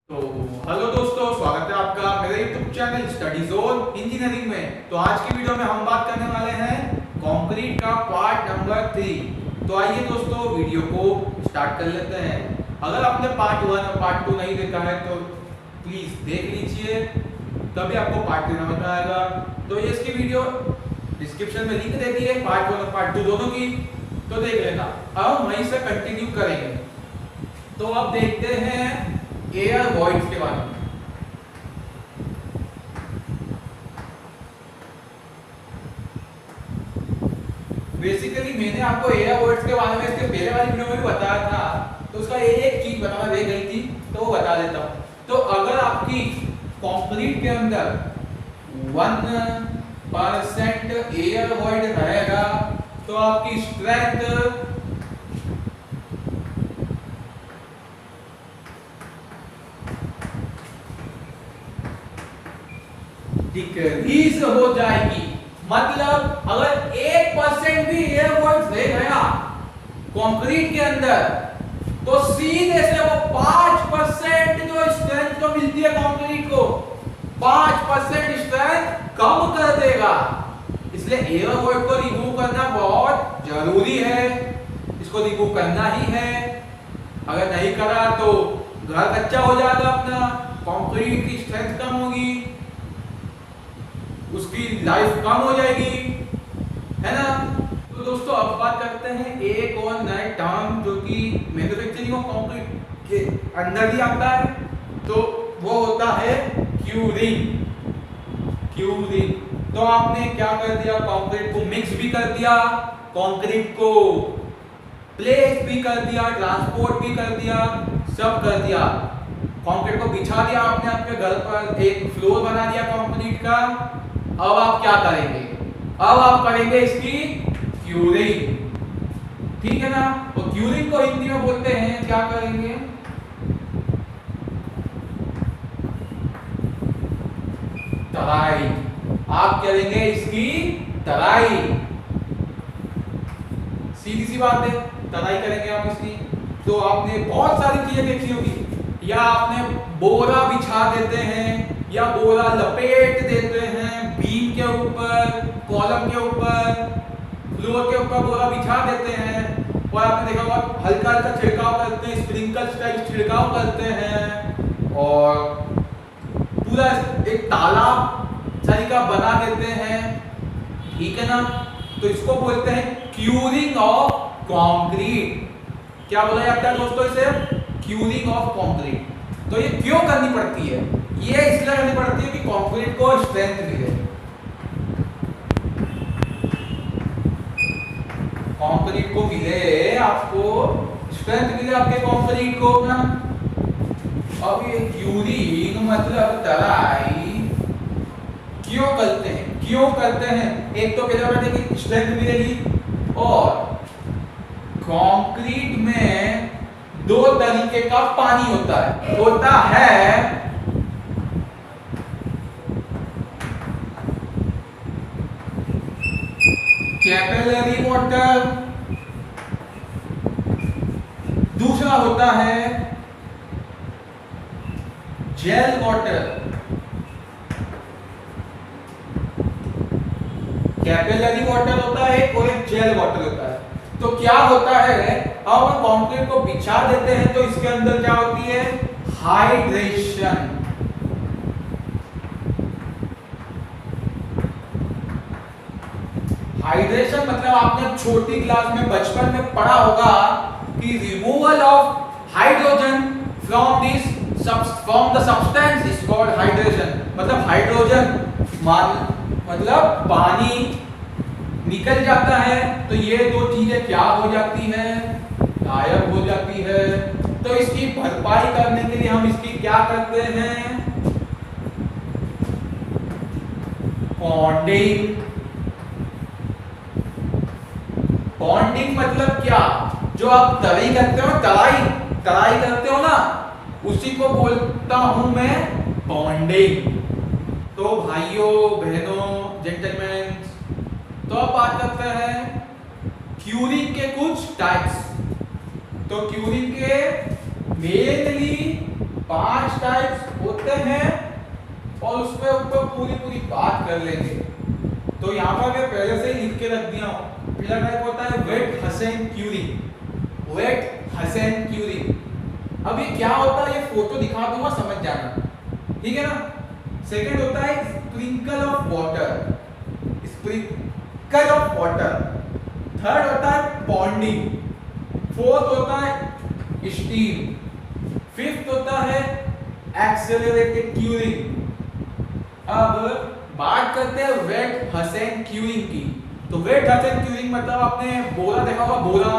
तो हेलो दोस्तों, स्वागत है आपका मेरे YouTube channel study zone engineering में। तो आज की वीडियो में हम बात करने वाले हैं कंक्रीट का पार्ट नंबर 3। तो आइए दोस्तों वीडियो को स्टार्ट कर लेते हैं। अगर आपने पार्ट 1 और पार्ट 2 नहीं देखा है तो प्लीज देख लीजिए, तभी आपको पार्ट 3 समझ में आएगा। तो ये इसकी वीडियो डिस्क्रिप्शन में लिंक दे दी है, पार्ट 1 और पार्ट 2 दोनों की, तो देख लेना। अब हम वहीं से कंटिन्यू करेंगे। तो अब देखते हैं एयर वॉइड्स के बारे में। बेसिकली मैंने आपको एयर वॉइड्स के बारे में इसके पहले वाली वीडियो में भी बताया था, तो उसका एक चीज बताना रह गई थी तो वो बता देता हूं। तो अगर आपकी कंक्रीट के अंदर 1% एयर वॉइड रहेगा तो आपकी स्ट्रेंथ डिक्रीज हो जाएगी। मतलब अगर 1% भी एयर वॉइड रह गया कंक्रीट के अंदर तो सीधे से वो 5% जो स्ट्रेंथ जो मिलती है कंक्रीट को 5% स्ट्रेंथ कम कर देगा। इसलिए एयर वॉइड को रिमूव करना बहुत जरूरी है, इसको रिमूव करना ही है। अगर नहीं करा तो घर कच्चा हो जाएगा अपना, कंक्रीट की स्ट्रेंथ कम होगी, उसकी लाइफ कम हो जाएगी, है ना। तो दोस्तों अब बात करते हैं एक और नए टर्म जो कि मैन्युफैक्चरिंग ऑफ कंक्रीट के अंदर ही आता है, तो वो होता है क्यूरिंग। क्यूरिंग तो आपने क्या कर दिया, कंक्रीट को मिक्स भी कर दिया, कंक्रीट को प्लेस भी कर दिया, ट्रांसपोर्ट भी कर दिया, सब कर दिया। कंक्रीट को बिछा दिया आपने आपके घर पर, एक फ्लोर बना दिया कंक्रीट का। अब आप क्या करेंगे, अब आप करेंगे इसकी क्यूरिंग, ठीक है ना। तो क्यूरिंग को हिंदी में बोलते हैं, क्या करेंगे, तराई। आप करेंगे इसकी तराई, सीधी सी बात है, तराई करेंगे आप इसकी। तो आपने बहुत सारी चीजें देखी होगी, या आपने बोरा बिछा देते हैं या बोरा लपेट देते हैं बीम के ऊपर, कॉलम के ऊपर, फ्लोर के ऊपर बोरा बिछा देते हैं। और आपने देखा होगा हल्का हल्का छिड़काव करते हैं, स्प्रिंकल स्टाइल छिड़काव करते हैं और पूरा एक तालाब तरीका बना देते हैं, ठीक है ना। तो इसको बोलते हैं क्यूरिंग ऑफ कंक्रीट। क्या बोला जाता है दोस्तों इसे, क्यूरिंग ऑफ कंक्रीट। तो ये क्यों करनी पड़ती है, ये इसलिए करनी पड़ती है कि कंक्रीट को स्ट्रेंथ मिले, कंक्रीट को मिले, आपको स्ट्रेंथ मिले आपके कंक्रीट को ना। अब ये क्यूरिंग मतलब तराई क्यों करते हैं, क्यों करते हैं, एक तो पहले बात है कि स्ट्रेंथ मिलेगी, और कंक्रीट में दो तरीके का पानी होता है कैपिलरी वाटर, दूसरा होता है जेल वाटर। कैपिलरी वाटर होता है और एक जेल वाटर होता है। तो क्या होता है, हम कंक्रीट को बिछा देते हैं तो इसके अंदर क्या होती है, हाइड्रेशन। हाइड्रेशन मतलब आपने छोटी क्लास में बचपन में पढ़ा होगा कि removal of hydrogen from the substance is called hydration. मतलब हाइड्रोजन मतलब पानी निकल जाता है, तो ये दो चीजें क्या हो जाती है, गायब हो जाती है। तो इसकी भरपाई करने के लिए हम इसकी क्या करते हैं, पॉन्डिंग। पॉन्डिंग मतलब क्या, जो आप तराई करते हो, तराई करते हो ना, उसी को बोलता हूं मैं पॉन्डिंग। तो भाइयों बहनों जेंटलमैन, तो अब बात करते हैं क्यूरिंग के कुछ टाइप्स। तो क्यूरिंग के मेनली 5 टाइप्स होते हैं और उसके ऊपर पूरी बात कर लेंगे। तो यहाँ पर मैं पहले से ही लिख के रख दिया हूँ। पहला टाइप होता है wet hessian curing. Wet hessian curing. अब ये क्या होता है ये फोटो दिखा दूंगा, समझ जाना, ठीक है ना। सेकेंड होता है sprinkle of water, sprinkle of water. Third होता है पॉन्डिंग। फोर्थ होता है स्टीम। फिफ्थ होता है एक्सेलरेटेड क्यूरिंग। अब बात करते हैं वेट हसेन क्यूरिंग की। तो वेट हसेन क्यूरिंग मतलब आपने बोरा देखा होगा, बोरा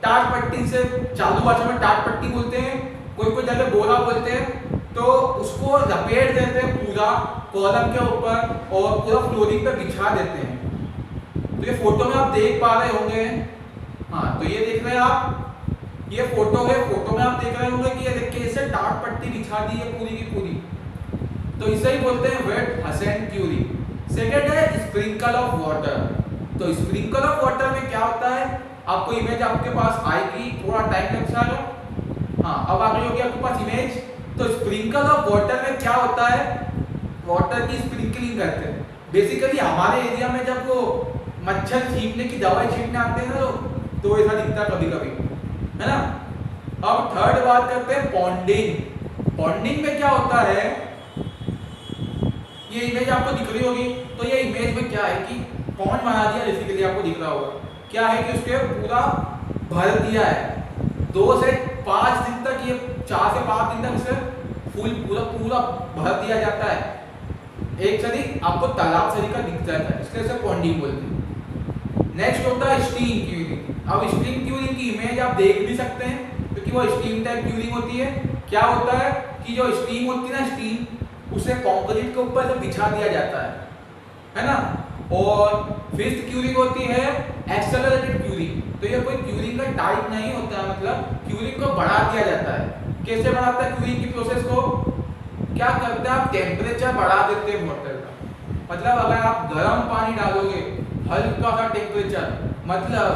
टाट पट्टी से, चालू भाषा में टाट पट्टी बोलते हैं, कोई जगह बोरा बोलते हैं। तो उसको लपेट देते हैं पूरा कॉलम के ऊपर और पूरा फ्लोरिंग पे बिछा देते हैं। तो ये फोटो में आप देख पा रहे होंगे, हाँ तो ये देख रहे हैं आप, ये फोटो है, फोटो में आप देख रहे होंगे कि ये देखिए इसे टाट पट्टी बिछा दी है पूरी की पूरी। तो इसे ही बोलते हैं वेट हसेन क्यूरिंग। सेकेंड है स्प्रिंकल ऑफ वाटर। तो स्प्रिंकल ऑफ वाटर में क्या होता है, आपको इमेज आपके पास आएगी, थोड़ा टाइम लग जाएगा। हाँ अब आ गई होगी आपके पास इमेज। तो स्प्रिंकल ऑफ वाटर में क्या होता है, वाटर की स्प्रिंकलिंग करते हैं। बेसिकली हमारे एरिया में जब वो मच्छर छींकने की दवाई छींकने आते हैं ना, तो ऐसा दिखता है कभी कभी, है ना। अब थर्ड बात करते हैं पॉन्डिंग। पॉन्डिंग में क्या होता है, ये इमेज आपको दिख रही होगी। तो ये इमेज में क्या है कि पॉन्ड बना दिया, बेसिकली आपको दिख रहा होगा क्या है कि उसके पूरा भर दिया है 2 से 5 दिन तक, ये 4 से 5 दिन तक इसे फुल पूरा भर दिया जाता है। एक शरीर आपको तालाब शरीर का दिख जाता है, इसलिए इसे पॉन्डिंग बोलते हैं। नेक्स्ट होता है स्टीम क्यूरिंग। अब स्टीम क्यूरिंग की इमेज आप देख भी सकते हैं क्योंकि वो स्टीम टाइप क्यूरिंग होती है। क्या होता है कि जो स्टीम होती है ना, स्टीम उसे कंक्रीट के ऊपर से बिछा दिया जाता है ना। और फिफ्थ क्यूरिंग होती है एक्सेलरेटेड क्यूरिंग। तो ये कोई क्यूरिंग का टाइप नहीं होता है, मतलब क्यूरिंग को बढ़ा दिया जाता है। कैसे बढ़ाता है क्यूरिंग की प्रोसेस को, क्या करते हैं आप टेम्परेचर बढ़ा देते हैं वाटर का। मतलब अगर आप गर्म पानी डालोगे, हल्का सा टेम्परेचर, मतलब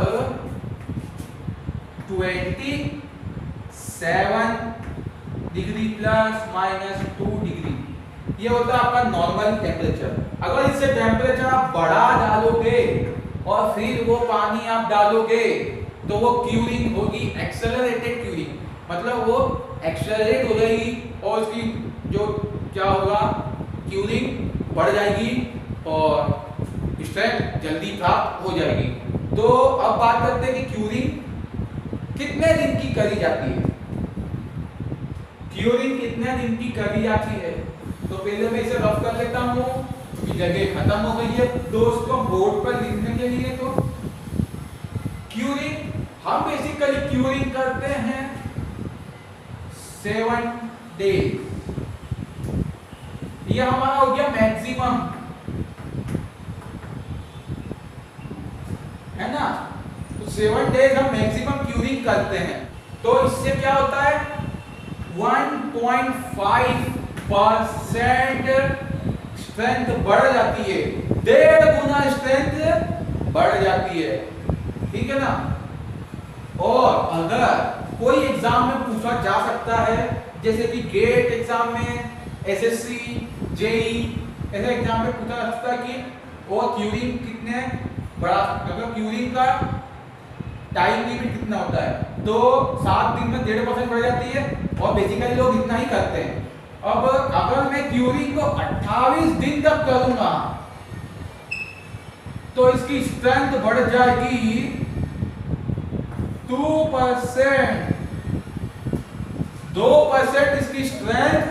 27 डिग्री प्लस माइनस 2 डिग्री, ये होता है आपका नॉर्मल टेम्परेचर। अगर इससे टेम्परेचर आप बढ़ा डालोगे और फिर वो पानी आप डालोगे तो वो क्यूरिंग होगी एक्सेलरेटेड क्यूरिंग। मतलब वो एक्सेलरेट हो जाएगी और उसकी जो क्या होगा, क्यूरिंग बढ़ जाएगी और स्ट्रेंथ जल्दी प्राप्त हो जाएगी। तो अब बात करते हैं कि क्यूरिंग कितने दिन की करी जाती है। क्यूरिंग कितने दिन की करी जाती है, तो पहले मैं इसे रफ कर लेता हूँ क्योंकि जगह खत्म हो गई है दोस्तों बोर्ड पर लिखने के लिए। तो क्यूरिंग, हम बेसिकली क्यूरिंग करते हैं 7 डेज। ये हमारा हो गया मैक्सिमम, है ना। तो 7 डेज हम मैक्सिमम क्यूरिंग करते हैं। तो इससे क्या होता है, 1.5% स्ट्रेंथ बढ़ जाती है, 1.5 गुना स्ट्रेंथ बढ़ जाती है, ठीक है ना। और अगर कोई एग्जाम में पूछा जा सकता है, जैसे कि गेट एग्जाम में, एसएससी, जेई, ऐसे एग्जाम में पूछा जा सकता है कि वो क्यूरिंग कितने बड़ा, मतलब क्यूरिंग का टाइम लिमिट कितना होता है। तो 7 दिन में 1.5% बढ़ जाती है और बेसिकली लोग इतना ही करते हैं। अब अगर मैं क्यूरिंग को 28 दिन तक करूंगा तो इसकी स्ट्रेंथ बढ़ जाएगी 2%। 2% इसकी स्ट्रेंथ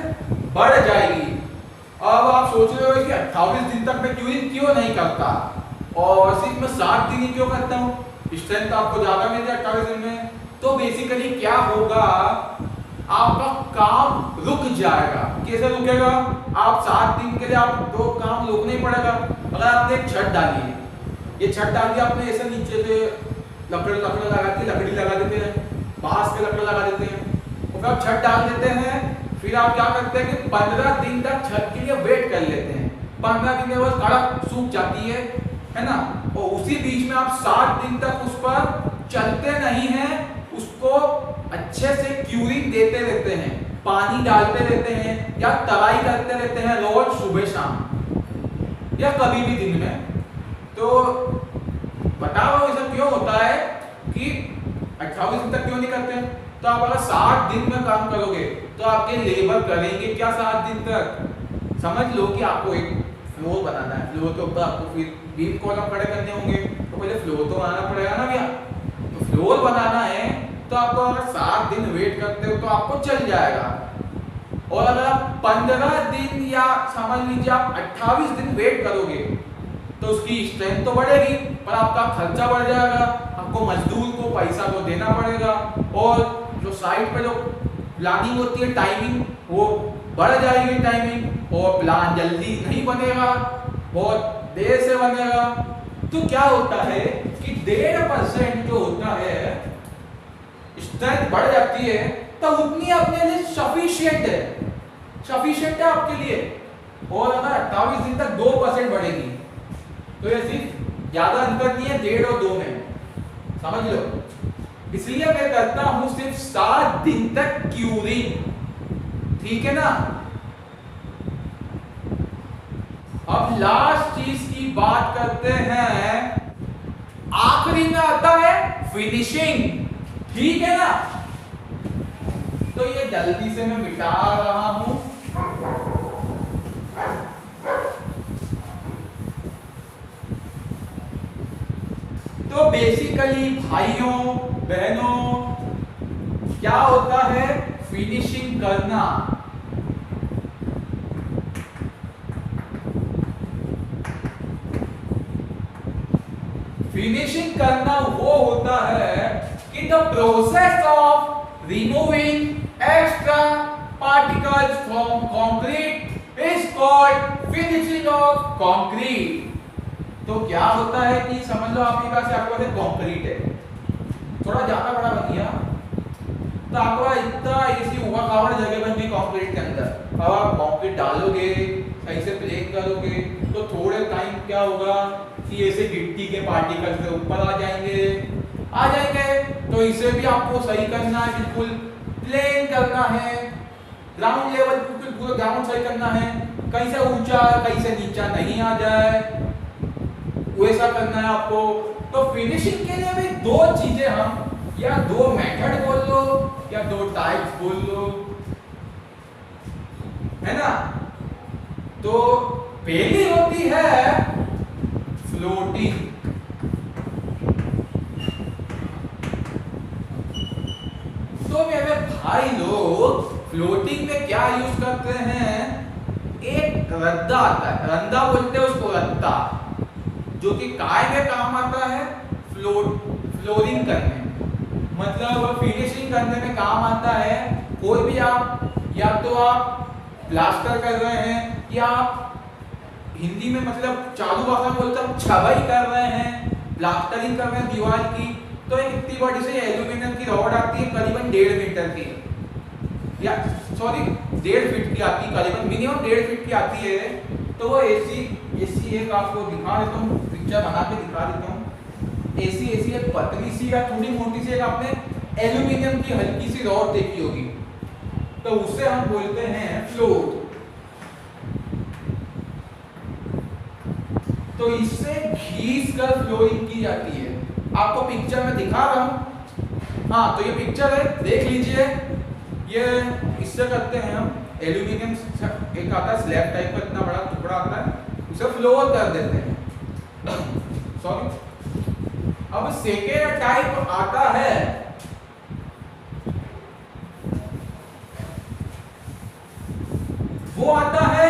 बढ़ जाएगी। अब आप सोच रहे हो कि 28 दिन तक मैं क्यूरिंग क्यों नहीं करता और सिर्फ मैं 7 दिन ही क्यों करता हूँ, स्ट्रेंथ आपको ज्यादा मिल जाए 28 दिन में। तो बेसिकली क्या होगा, आपका काम रुक जाएगा। कैसे रुकेगा, आप 7 दिन के लिए आप 2 काम रोकना ही पड़ेगा। अगर आपने एक छत डाली है, ये छत डाल दी आपने, ऐसे नीचे से लकड़ी लगा देते हैं, बांस के लकड़ी लगा देते हैं, और फिर आप छत डाल देते हैं। फिर आप क्या करते हैं कि 15 दिन तक छत के लिए वेट कर लेते हैं। 15 दिन में वो कड़क सूख जाती है ना। और उसी बीच में आप 7 दिन तक उस पर चलते नहीं हैं, उसको अच्छे से क्यूरिंग देते रहते हैं। पानी डालते रहते हैं या तराई करते रहते हैं रोज सुबह शाम या कभी भी दिन में, तो बताओ ये सब क्यों होता है कि 28 दिन तक क्यों नहीं करते? तो आप अगर 60 दिन में काम करोगे तो आपके लेबर करेंगे क्या 60 दिन तक? समझ लो कि आपको एक फ्लोर बनाना है, फ्लोर के ऊपर आपको फिर बीम कॉलम खड़े करने होंगे, तो पहले फ्लोर तो बनाना पड़ेगा ना भैया। तो फ्लोर बनाना है तो आपको अगर 7 दिन वेट करते हो तो आपको चल जाएगा, और अगर आप 15 दिन या समझ लीजिए आप 28 दिन वेट करोगे तो उसकी स्ट्रेंथ तो बढ़ेगी पर आपका खर्चा बढ़ जाएगा, आपको मजदूर को पैसा तो देना पड़ेगा, और जो साइट पे जो प्लानिंग होती है टाइमिंग वो बढ़ जाएगी टाइमिंग, और प्लान जल्दी नहीं बनेगा, बहुत देर से बनेगा। तो क्या होता है कि 1.5% जो होता है स्ट्रेंथ बढ़ जाती है तो उतनी अपने लिए सफिशिएंट है आपके लिए, और अगर 28 दिन तक 2% बढ़ेगी तो ये सिर्फ ज्यादा अंतर नहीं है 1.5 और 2 में, समझ लो। इसलिए मैं करता हूं सिर्फ 7 दिन तक क्यूरिंग, ठीक है ना। अब लास्ट चीज की बात करते हैं, आखिरी में आता है फिनिशिंग, ठीक है ना। तो ये जल्दी से मैं मिटा रहा हूं। तो बेसिकली भाइयों बहनों क्या होता है फिनिशिंग करना। फिनिशिंग करना वो होता है कि the process of removing extra particles from concrete is called finishing of concrete. तो क्या होता है कि समझ लो आपके पास कंक्रीट है, थोड़ा ज्यादा बड़ा बन गया तो आपका इतना ऐसी हुआ कावड़ जगह बन गई कंक्रीट के अंदर। अब आप कंक्रीट डालोगे सही से प्लेन करोगे तो थोड़े टाइम क्या होगा कि ऐसे गिट्टी के पार्टिकल्स से ऊपर आ जाएंगे। तो इसे भी आपको सही करना है, बिल्कुल प्लेन करना है, ग्राउंड लेवल बिल्कुल पूरा ग्राउंड सही करना है, कहीं से ऊंचा कहीं से नीचा नहीं आ जाए, वैसा करना है आपको। तो फिनिशिंग के लिए भी 2 चीजें हम या 2 मेथड बोल लो या 2 टाइप्स बोल लो, है ना। तो पहली होती है फ्लोटिंग। तो मेरे भाई लोग फ्लोटिंग में क्या यूज करते हैं, एक रद्दा आता है, रंदा बोलते हैं उसको, रद्दा, जो कि काय में काम आता है, फ्लोरिंग करने मतलब फिनिशिंग करने में काम आता है। कोई भी आप या तो आप प्लास्टर कर रहे हैं या आप हिंदी में मतलब चालू भाषा बोलते हैं छवाई कर रहे हैं, प्लास्टरिंग कर रहे हैं दीवार की, तो एक इतनी बड़ी से एल्यूमिनियम की रॉड आती है करीबन 1.5 मीटर की, या सॉरी 1.5 फीट की आती है, करीबन मिनिमम 1.5 फीट की आती है। तो वो ऐसी एक आपको दिखा देता हूँ, पिक्चर बना के दिखा देता हूँ। ऐसी एक पतली सी या थोड़ी मोटी सी एक आपने एल्यूमिनियम की हल्की सी रॉड देखी होगी, तो उसे हम बोलते हैं फ्लोट। तो इससे घिस कर फ्लोरिंग की जाती है। आपको पिक्चर में दिखा रहा हूं, हाँ तो ये पिक्चर है, देख लीजिए। ये इससे करते हैं हम, एल्यूमिनियम एक आता है स्लैब टाइप का, इतना बड़ा टुकड़ा आता है, उसे फ्लोर कर देते हैं। सॉरी, अब सेकेंड टाइप आता है वो आता है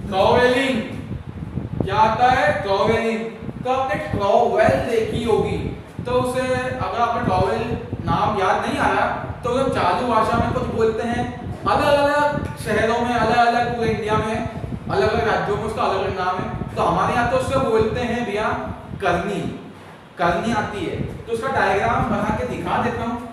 ट्रॉवेलिंग। क्या आता है ट्रॉवेलिंग। तो आपने ट्रॉवेल देखी होगी, तो उसे अगर आपने ट्रॉवेल नाम याद नहीं आ रहा तो वो चालू भाषा में कुछ बोलते हैं, अलग अलग शहरों में अलग अलग, पूरे इंडिया में अलग अलग राज्यों में उसका अलग अलग नाम है। तो हमारे यहाँ तो उससे बोलते हैं भैया करनी, करनी आती है। तो उसका डायग्राम बना के दिखा देता हूँ।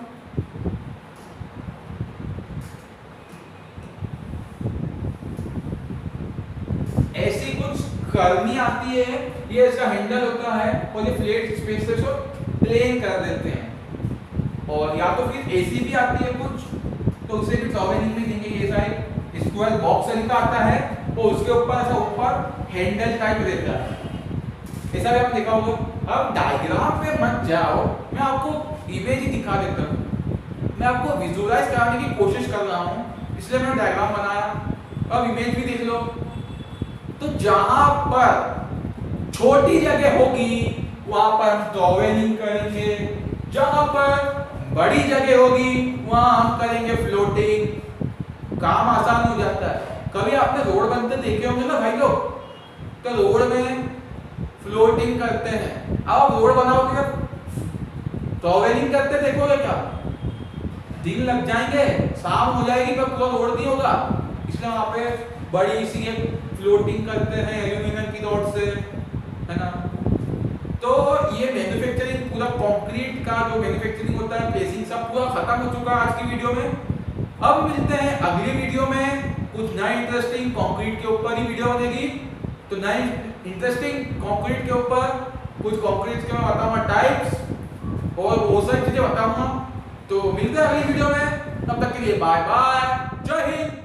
ऐसी कुछ करनी आती है, ये इसका हैंडल होता है और ये फ्लैट स्पेसेस को प्लेन कर देते हैं। और या तो फिर ऐसी भी आती है कुछ, तो उसे भी ट्रैवलिंग में देंगे। ये साइड स्क्वायर बॉक्स तरीका आता है और उसके ऊपर ऐसा ऊपर हैंडल टाइप रहता है, ऐसा भी आपने देखा होगा। अब डायग्राम पे मत जाओ, मैं आपको इमेज ही दिखा देता हूँ, मैं आपको विजुअलाइज कराने की कोशिश कर रहा हूँ, इसलिए मैंने डायग्राम बनाया। अब इमेज भी देख लो। तो जहां पर छोटी जगह होगी वहां पर हम ट्रैवलिंग करेंगे, जहां पर बड़ी जगह होगी वहां हम करेंगे फ्लोटिंग। काम आसान हो जाता है। कभी आपने रोड बनते देखे होंगे ना भाई लोग, तो रोड में फ्लोटिंग करते हैं। अब रोड बनाओगे ट्रैवलिंग करते देखोगे क्या, दिन लग जाएंगे, शाम हो जाएगी पर पूरा रोड नहीं होगा। इसलिए वहां पे बड़ी सी एक फ्लोटिंग करते हैं एल्यूमिनियम की रॉड से, है ना। तो ये मैन्युफैक्चरिंग पूरा कंक्रीट का जो मैन्युफैक्चरिंग होता है, प्लेसिंग सब पूरा खत्म हो चुका है आज की वीडियो में। अब मिलते हैं अगली वीडियो में, कुछ नया इंटरेस्टिंग कंक्रीट के ऊपर ही वीडियो बनेगी। तो नई इंटरेस्टिंग कंक्रीट के ऊपर कुछ कंक्रीट के मैं बताऊंगा टाइप्स और वो सारी चीजें बताऊंगा। तो मिलते हैं अगली वीडियो में, तब तक के लिए बाय बाय, जय हिंद।